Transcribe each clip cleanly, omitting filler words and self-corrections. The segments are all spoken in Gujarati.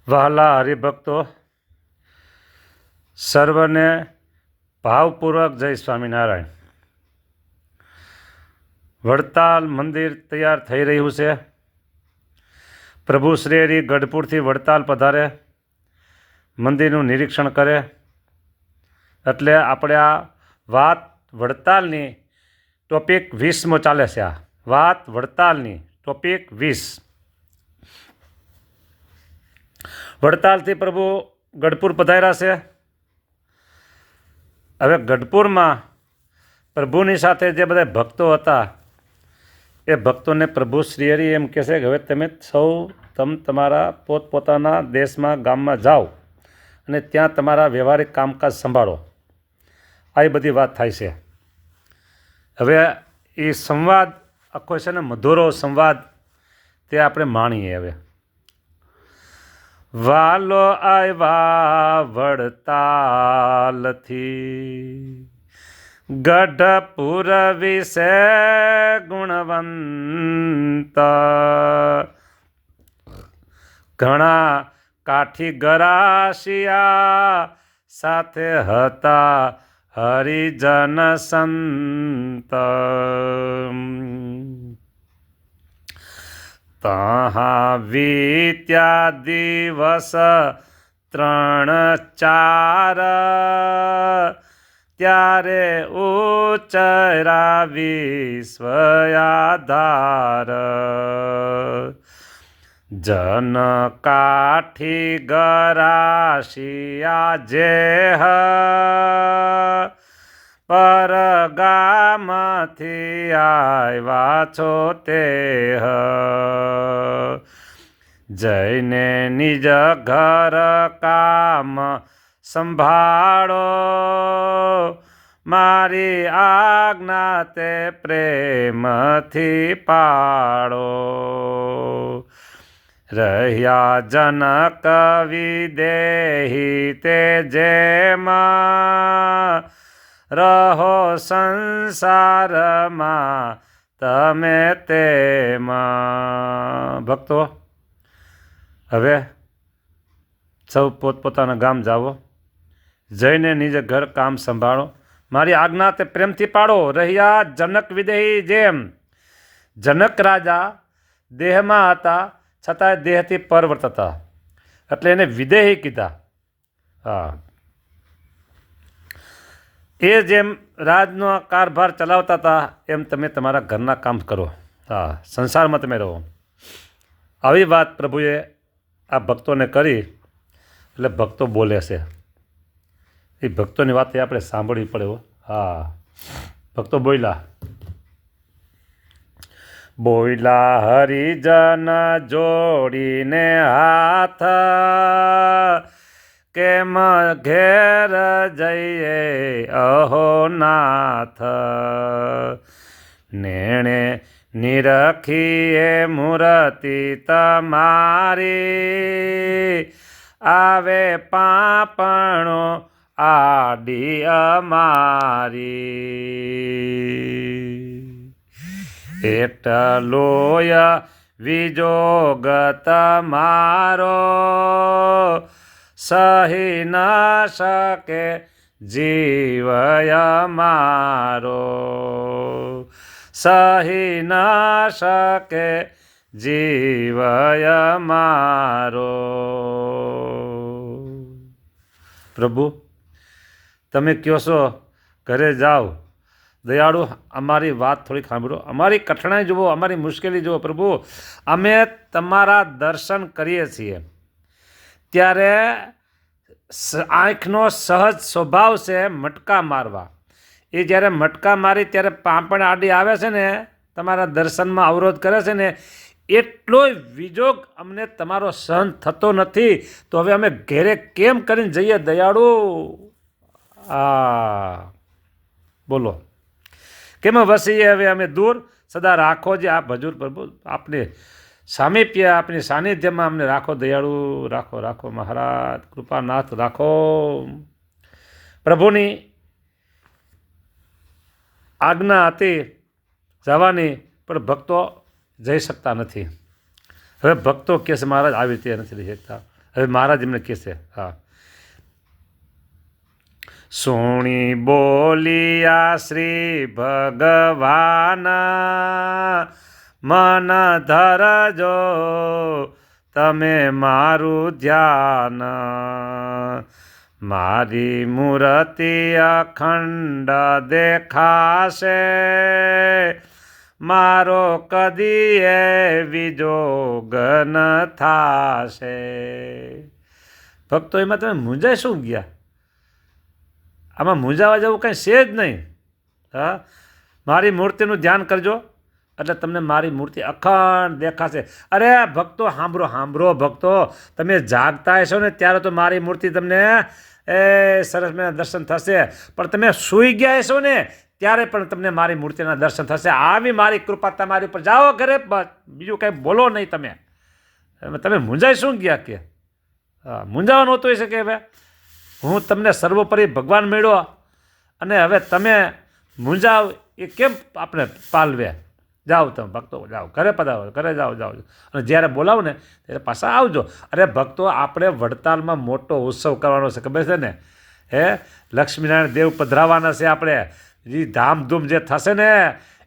વહાલા હરિભક્તો, સર્વને ભાવપૂર્વક જય સ્વામિનારાયણ. વડતાલ મંદિર તૈયાર થઈ રહ્યું છે. પ્રભુ શ્રી હરિ ગઢપુરથી વડતાલ પધારે, મંદિરનું નિરીક્ષણ કરે, એટલે આપણે આ વાત વડતાલની ટોપિક 20મો ચાલે છે. આ વાત વડતાલની ટોપિક 20. વડતાલથી પ્રભુ ગઢપુર પધાર્યા છે. હવે ગઢપુરમાં પ્રભુની સાથે જે બધા ભક્તો હતા, એ ભક્તોને પ્રભુ શ્રી હરિ એમ કહે છે કે હવે તમે સૌ તમારા પોતપોતાના દેશમાં, ગામમાં જાઓ અને ત્યાં તમારા વ્યવહારિક કામકાજ સંભાળો. આવી બધી વાત થાય છે. હવે એ સંવાદ આખો છે ને, મધુરો સંવાદ, તે આપણે માણીએ. હવે વાલો આવ્યા વડતાલથી, ગઢપુર વિશે ગુણવંત, ઘણા કાઠી ગરાશિયા સાથે હતા હરિજન સંત. તહાં વીત્યા દિવસ 3-4, ત્યારે ઉચરા વિશ્વયાધાર. જન કાઠી ગરાશિયા જેહ, પરગામથી આવ્યા છો તેહ. જઈને નિજ ઘર કામ સંભાળો, મારી આજ્ઞા તે પ્રેમથી પાળો. રહ્યા જનક વિદેહી તે જેમાં, રહો સંસારમાં તમે તેમાં. ભક્તો, હવે સૌ પોતપોતાના ગામ જાઓ, જઈને નિજ ઘર કામ સંભાળો, મારી આજ્ઞા તે પ્રેમથી પાડો. રહ્યા જનક વિદેહી જેમ. જનક રાજા દેહમાં હતા, છતાંય દેહથી પરવર્ત હતા, એટલે એને વિદેહી કીધા. હા, એ જેમ રાજનો કારભાર ચલાવતા હતા, એમ તમે તમારા ઘરના કામ કરો. હા, સંસારમાં તમે રહો. આવી વાત પ્રભુએ આ ભક્તોને કરી. એટલે ભક્તો બોલે છે. એ ભક્તોની વાત આપણે સાંભળવી પડે. હા, ભક્તો બોલ્યા. હરિજન જોડીને હાથ, કેમ ઘેર જઈએ અહો નાથ. નેણે નિરખીએ મૂર્તિ તમારી, આવે પાપણો આડી અમારી. એટલોય વિજોગ તમારો, સહી ન શકે જીવય મારો. સહી ન શકે જીવય મારો. પ્રભુ, તમે કહો છો ઘરે જાઓ, દયાળુ અમારી વાત થોડી સાંભળો, અમારી કઠણાઈ જુઓ, અમારી મુશ્કેલી જુઓ. પ્રભુ, અમે તમારા દર્શન કરીએ છીએ, ત્યારે આંખનો સહજ સ્વભાવ છે મટકા મારવા. એ જ્યારે મટકા મારી ત્યારે પાંપણ આડી આવે છે ને, તમારા દર્શનમાં અવરોધ કરે છે ને, એટલો વિજોગ અમને તમારો સહન થતો નથી. તો હવે અમે ઘેરે કેમ કરીને જઈએ દયાળુ? બોલો, કેમ વસીએ હવે અમે દૂર? સદા રાખો જે આપ હજુર પ્રભુ, આપને સામીપ્ય, આપની સાનિધ્યમાં અમને રાખો દયાળુ. રાખો, રાખો મહારાજ, કૃપાનાથ રાખો. પ્રભુની આજ્ઞા હતી જવાની, પણ ભક્તો જઈ શકતા નથી. હવે ભક્તો કહે છે મહારાજ આવી રીતે નથી રહી શકતા. હવે મહારાજ એમને કહેશે હા, સોણી બોલિયા શ્રી ભગવાન, મન ધરજો તમે મારું ધ્યાન, મારી મૂર્તિ અખંડ દેખાશે, મારો કદીએ વિજોગ ન થાશે. ભક્તો એમાં તમે મૂંઝાઈ શું ગયા? આમાં મૂંઝાવા જેવું કંઈ છે જ નહીં. હા, મારી મૂર્તિનું ધ્યાન કરજો એટલે તમને મારી મૂર્તિ અખંડ દેખાશે. અરે ભક્તો સાંભળો સાંભળો ભક્તો, તમે જાગતા હશો ને ત્યારે તો મારી મૂર્તિ તમને સરસ મેં દર્શન થશે, પણ તમે સૂઈ ગયા હશો ને ત્યારે પણ તમને મારી મૂર્તિના દર્શન થશે. આવી મારી કૃપા તમારી ઉપર. જાઓ ઘરે, બસ બીજું કંઈ બોલો નહીં. તમે મૂંઝાઈ શું ગયા કે? હા, મૂંઝાવાનું હોતું હોય છે કે હવે હું તમને સર્વોપરી ભગવાન મળ્યો અને હવે તમે મૂંઝાવ એ કેમ આપણે પાલવે? જાઓ તમે ભક્તો, જાઓ ઘરે પધારો, ઘરે જાઓ અને જ્યારે બોલાવો ને ત્યારે પાછા આવજો. અરે ભક્તો, આપણે વડતાલમાં મોટો ઉત્સવ કરવાનો છે, ખબર છે ને? લક્ષ્મીનારાયણ દેવ પધરાવાના છે. આપણે જે ધામધૂમ જે થશે ને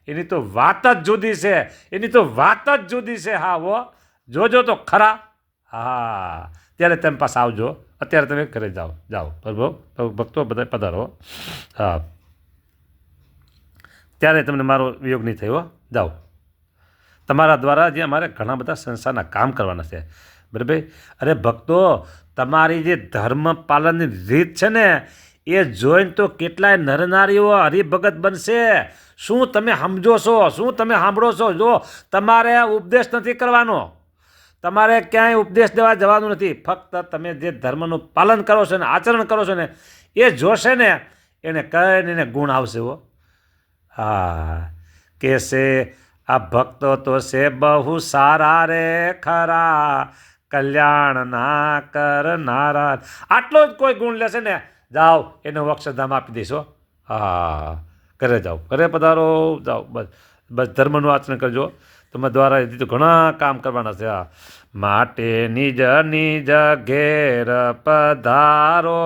એની તો વાત જ જુદી છે, એની તો વાત જ જુદી છે. હા હો, જોજો તો ખરા. હા, ત્યારે તમે પાછા આવજો. અત્યારે તમે ઘરે જાઓ ભક્તો બધા પધારો. હા, ત્યારે તમને મારો વિયોગ નહીં થયો. જાઓ, તમારા દ્વારા જે અમારે ઘણા બધા સંસારના કામ કરવાના છે. બરાબર? અરે ભક્તો, તમારી જે ધર્મ પાલનની રીત છે ને એ જોઈને તો કેટલાય નરનારીઓ હરિભગત બનશે. શું તમે સમજો છો? શું તમે સાંભળો છો? જો તમારે ઉપદેશ નથી કરવાનો, તમારે ક્યાંય ઉપદેશ દેવા જવાનું નથી. ફક્ત તમે જે ધર્મનું પાલન કરો છો ને આચરણ કરો છો ને એ જોશે ને એને કઈને એને ગુણ આવશે. હો હા, કહેશે આ ભક્તો તો છે બહુ સારા રે ખરા, કલ્યાણ ના કરનારા. આટલો જ કોઈ ગુણ લેશે ને, જાઓ એને અક્ષરધામ આપી દઈશો. હા, ઘરે જાઓ, ઘરે પધારો, જાઓ. બસ ધર્મનું આચરણ કરજો. તમારા દ્વારા તો ઘણા કામ કરવાના છે. માટે નિજ નિજ ઘેર પધારો,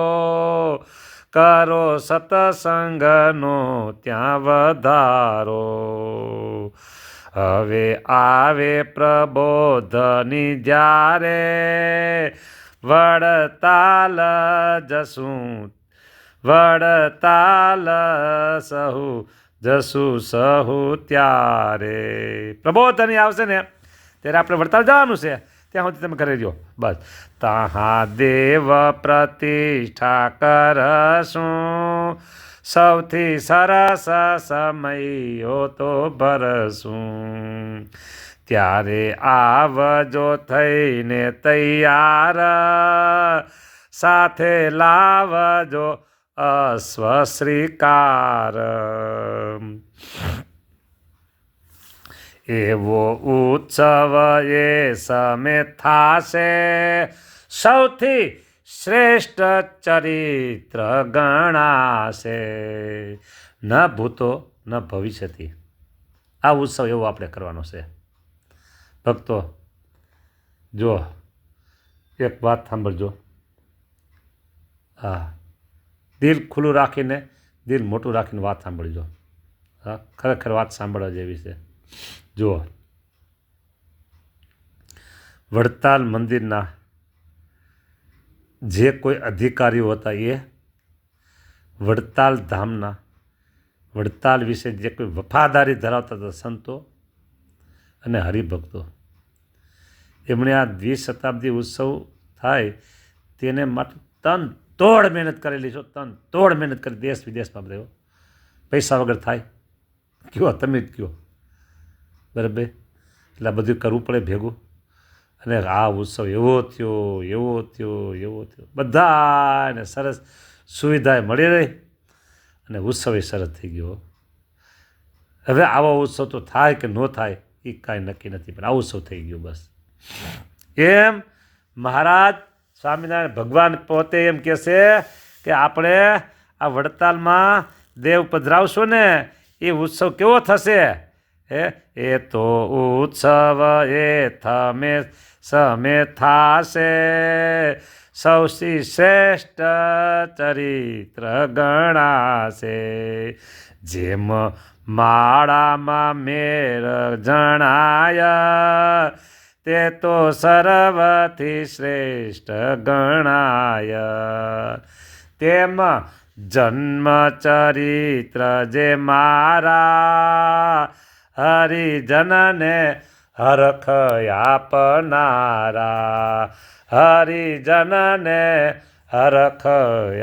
કરો સતસંગનો ત્યાં વધારો. હવે આવે પ્રબોધની જ્યારે, વડતાલ જશું, વડતાલ સહુ જશું સહુ ત્યારે. પ્રબોધની આવશે ને ત્યારે આપણે વડતાલ જવાનું છે. ત્યાં સુધી તમે ઘરે રહ્યો. બસ તાહા દેવ પ્રતિષ્ઠા કરશું, સૌથી સરસ સમયો તો ભરશું. ત્યારે આવજો થઈને તૈયાર, સાથે લાવજો અશ્વશ્રીકાર. એવો ઉત્સવ એ સમે થાશે, સૌથી શ્રેષ્ઠ ચરિત્ર ગણાશે. ન ભૂતો ન ભવિષ્યથી આ ઉત્સવ એવો આપણે કરવાનો છે. ભક્તો જો એક વાત સાંભળજો. હા, દિલ ખુલ્લું રાખીને, દિલ મોટું રાખીને વાત સાંભળજો. હા, ખરેખર વાત સાંભળવા જેવી છે. જુઓ, વડતાલ મંદિરના જે કોઈ અધિકારીઓ હતા એ વડતાલ ધામના, વડતાલ વિશે જે કોઈ વફાદારી ધરાવતા હતા સંતો અને હરિભક્તો, એમણે આ દ્વિશતાબ્દી ઉત્સવ થાય તેને માટે તન તોડ મહેનત કરેલી છે. તન તોડ મહેનત કરી દેશ વિદેશમાં બધે. પૈસા વગર થાય? કયો તમે જ કયો. બરાબર? એટલે આ બધું કરવું પડે ભેગું. અને આ ઉત્સવ એવો થયો. બધાને સરસ સુવિધા મળી રહી અને ઉત્સવ સરસ થઈ ગયો. હવે આવો ઉત્સવ તો થાય કે ન થાય એ કાંઈ નક્કી નથી, પણ આ ઉત્સવ થઈ ગયો. બસ એમ મહારાજ સ્વામિનારાયણ ભગવાન પોતે એમ કહે છે કે આપણે આ વડતાલમાં દેવ પધરાવશો ને એ ઉત્સવ કેવો થશે? એ તો ઉત્સવ એ થમે સમે થાશે સૌથી શ્રેષ્ઠ ચરિત્ર ગણાશે જેમ માળામાં મેર જણાય તે તો સર્વથી શ્રેષ્ઠ ગણાય તેમ જન્મ ચરિત્ર જે મારા હરિજનને હરખ આપનારા હરિજનને હરખ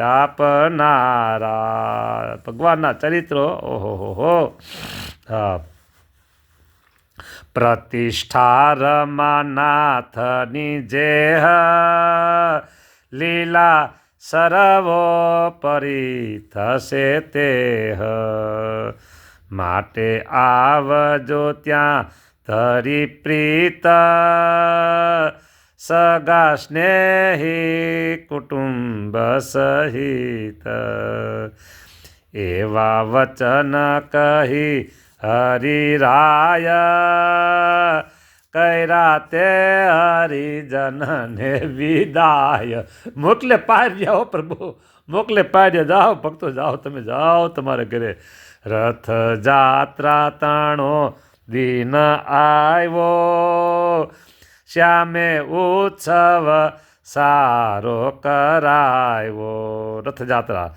આપનારા ભગવાનના ચરિત્રો ઓહો પ્રતિષ્ઠા રમાનાથની જેહ લીલા સર્વોપરી થશે તેહ માટે આવજો ત્યાં ધરી પ્રીત સગા સ્નેહી કુટુંબ સહિત એવા વચન કહી હરિરાય કર્યા તે હરિજનને વિદાય મોકલે પાડ્યા હો પ્રભુ મોકલે પાડ્યા જાઓ ભક્તો જાઓ તમે જાઓ તમારે ઘરે રથ જાત્રા તાણો દિન આવ્યો શ્યામે ઉત્સવ સારો કરાવ્યો રથયાત્રા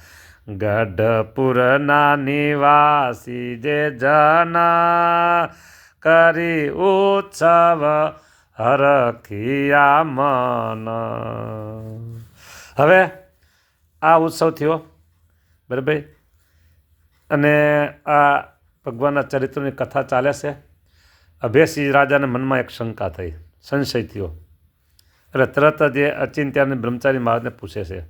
ગઢપુરના નિવાસી જે જના કરી ઉત્સવ હરખિયા મન હવે આ ઉત્સવ થયો બરાબર અને આ ભગવાનના ચરિત્રોની કથા ચાલે છે અભેસિંહ રાજાના મનમાં એક શંકા થઈ સંશય થયો એટલે તરત જ એ અચિંત્યાને બ્રહ્મચારી મહારાજને પૂછે છે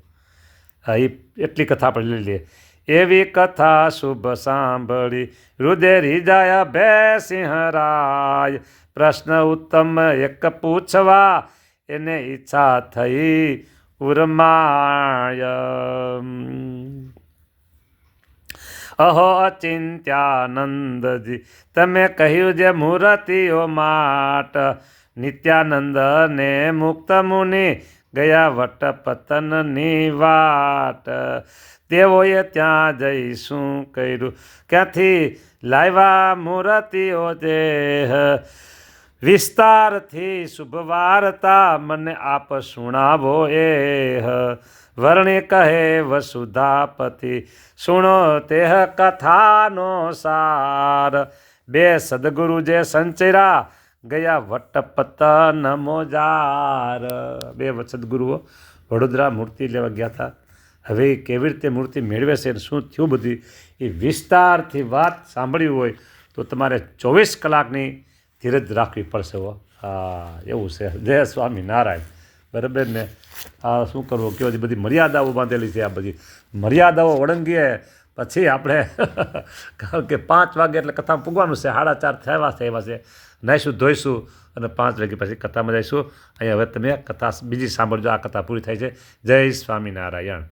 એ એટલી કથા આપણે લઈ લઈએ એવી કથા શુભ સાંભળી હૃદય રીજાયા ભેસિંહરાય પ્રશ્ન ઉત્તમ એક પૂછવા એને ઈચ્છા થઈ ઉર્માય અહો અચિંત્યાનંદજી તમે કહ્યું જે મૂર્તિઓ માટ નિત્યાનંદ ને મુક્ત મુનિ ગયા વટપતનની વાટ તેઓએ ત્યાં જઈ શું કર્યું ક્યાંથી લાવ્યા મૂર્તિઓ તે વિસ્તારથી શુભ વાર્તા મને આપ સુણાવો એ વર્ણિ કહે વસુધાપતિ સુણો તેહ કથાનો સાર બે સદગુરુ જે સંચર્યા ગયા વટપતન મોજાર બે સદગુરુઓ વડોદરા મૂર્તિ લેવા ગયા હતા હવે કેવી રીતે મૂર્તિ મેળવે છે શું થયું બધી એ વિસ્તારથી વાત સાંભળવી હોય તો તમારે 24 કલાકની ધીરજ રાખવી પડશે હો હા એવું છે જય સ્વામિનારાયણ બરાબર ને આ શું કરવું કયો બધી મર્યાદાઓ બાંધેલી છે આ બધી મર્યાદાઓ ઓળંગીએ પછી આપણે કારણ કે 5 વાગે એટલે કથામાં પૂગવાનું છે 4:30 થયા છે એવા છે નાહીશું ધોઈશું અને 5 વાગે પછી કથામાં જઈશું અહીંયા હવે તમે કથા બીજી સાંભળજો આ કથા પૂરી થાય છે જય સ્વામિનારાયણ